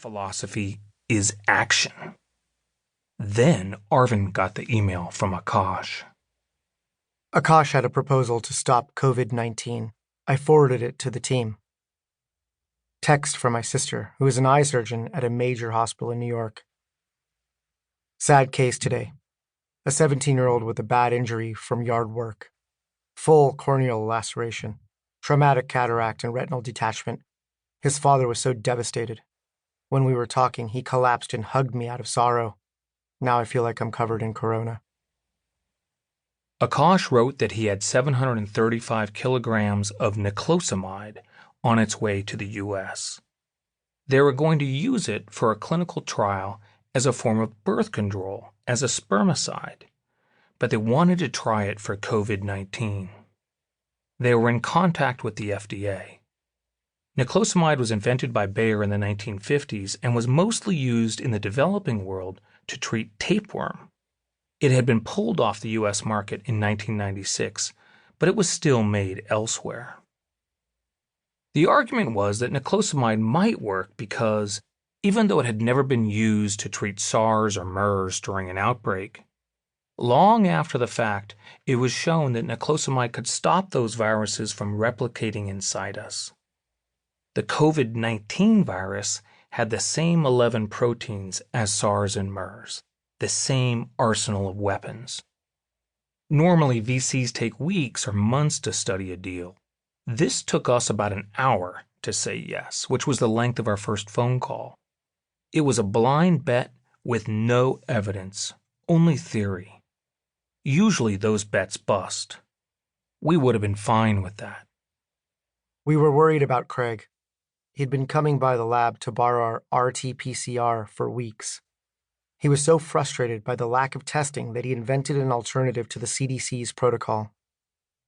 philosophy is action. Then Arvind got the email from Akash. Akash had a proposal to stop COVID-19. I forwarded it to the team. Text from my sister, who is an eye surgeon at a major hospital in New York. Sad case today. A 17-year-old with a bad injury from yard work. Full corneal laceration, traumatic cataract and retinal detachment. His father was so devastated. When we were talking, he collapsed and hugged me out of sorrow. Now I feel like I'm covered in corona. Akash wrote that he had 735 kilograms of niclosamide on its way to the U.S. They were going to use it for a clinical trial as a form of birth control, as a spermicide, but they wanted to try it for COVID-19. They were in contact with the FDA. Niclosamide was invented by Bayer in the 1950s and was mostly used in the developing world to treat tapeworm. It had been pulled off the U.S. market in 1996, but it was still made elsewhere. The argument was that niclosamide might work because, even though it had never been used to treat SARS or MERS during an outbreak, long after the fact, it was shown that niclosamide could stop those viruses from replicating inside us. The COVID-19 virus had the same 11 proteins as SARS and MERS, the same arsenal of weapons. Normally, VCs take weeks or months to study a deal. This took us about an hour to say yes, which was the length of our first phone call. It was a blind bet with no evidence, only theory. Usually those bets bust. We would have been fine with that. We were worried about Craig. He'd been coming by the lab to borrow our RT-PCR for weeks. He was so frustrated by the lack of testing that he invented an alternative to the CDC's protocol.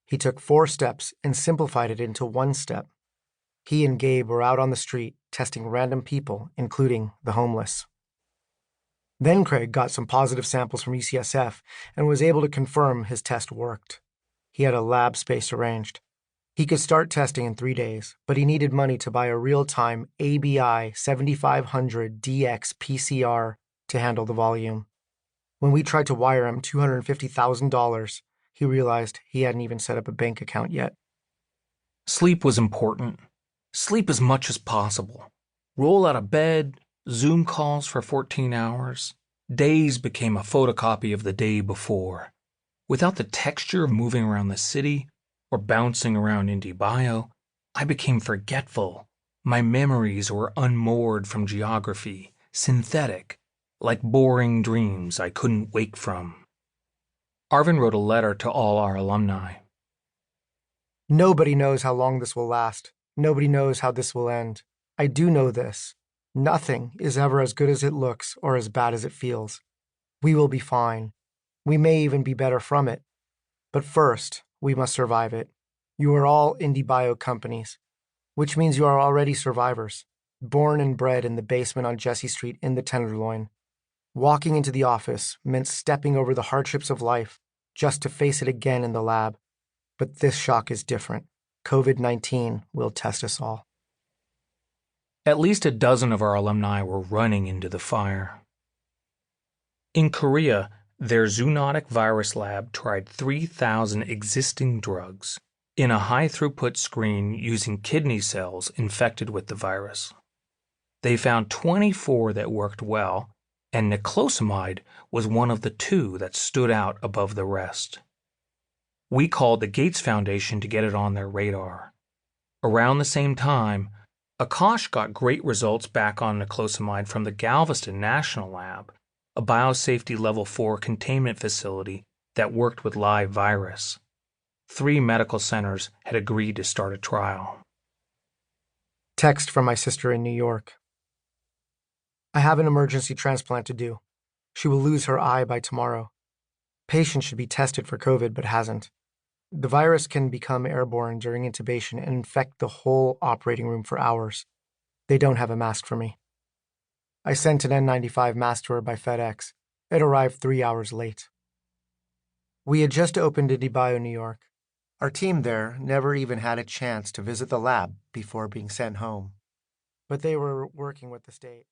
He took 4 steps and simplified it into 1 step. He and Gabe were out on the street testing random people, including the homeless. Then Craig got some positive samples from UCSF and was able to confirm his test worked. He had a lab space arranged. He could start testing in 3 days, but he needed money to buy a real-time ABI 7500 DX PCR to handle the volume. When we tried to wire him $250,000, he realized he hadn't even set up a bank account yet. Sleep was important. Sleep as much as possible. Roll out of bed, Zoom calls for 14 hours. Days became a photocopy of the day before. Without the texture of moving around the city or bouncing around IndieBio, I became forgetful. My memories were unmoored from geography, synthetic, like boring dreams I couldn't wake from. Arvind wrote a letter to all our alumni. Nobody knows how long this will last. Nobody knows how this will end. I do know this. Nothing is ever as good as it looks or as bad as it feels. We will be fine. We may even be better from it. But first, we must survive it. You are all IndieBio companies, which means you are already survivors, born and bred in the basement on Jesse Street in the Tenderloin. Walking into the office meant stepping over the hardships of life just to face it again in the lab. But this shock is different. COVID-19 will test us all. At least a dozen of our alumni were running into the fire. In Korea, their zoonotic virus lab tried 3,000 existing drugs in a high-throughput screen using kidney cells infected with the virus. They found 24 that worked well, and niclosamide was one of the 2 that stood out above the rest. We called the Gates Foundation to get it on their radar. Around the same time, Akash got great results back on niclosamide from the Galveston National Lab, a biosafety level 4 containment facility that worked with live virus. 3 medical centers had agreed to start a trial. Text from my sister in New York. I have an emergency transplant to do. She will lose her eye by tomorrow. Patient should be tested for COVID but hasn't. The virus can become airborne during intubation and infect the whole operating room for hours. They don't have a mask for me. I sent an N95 mask to her by FedEx. It arrived 3 hours late. We had just opened IndieBio New York. Our team there never even had a chance to visit the lab before being sent home. But they were working with the state.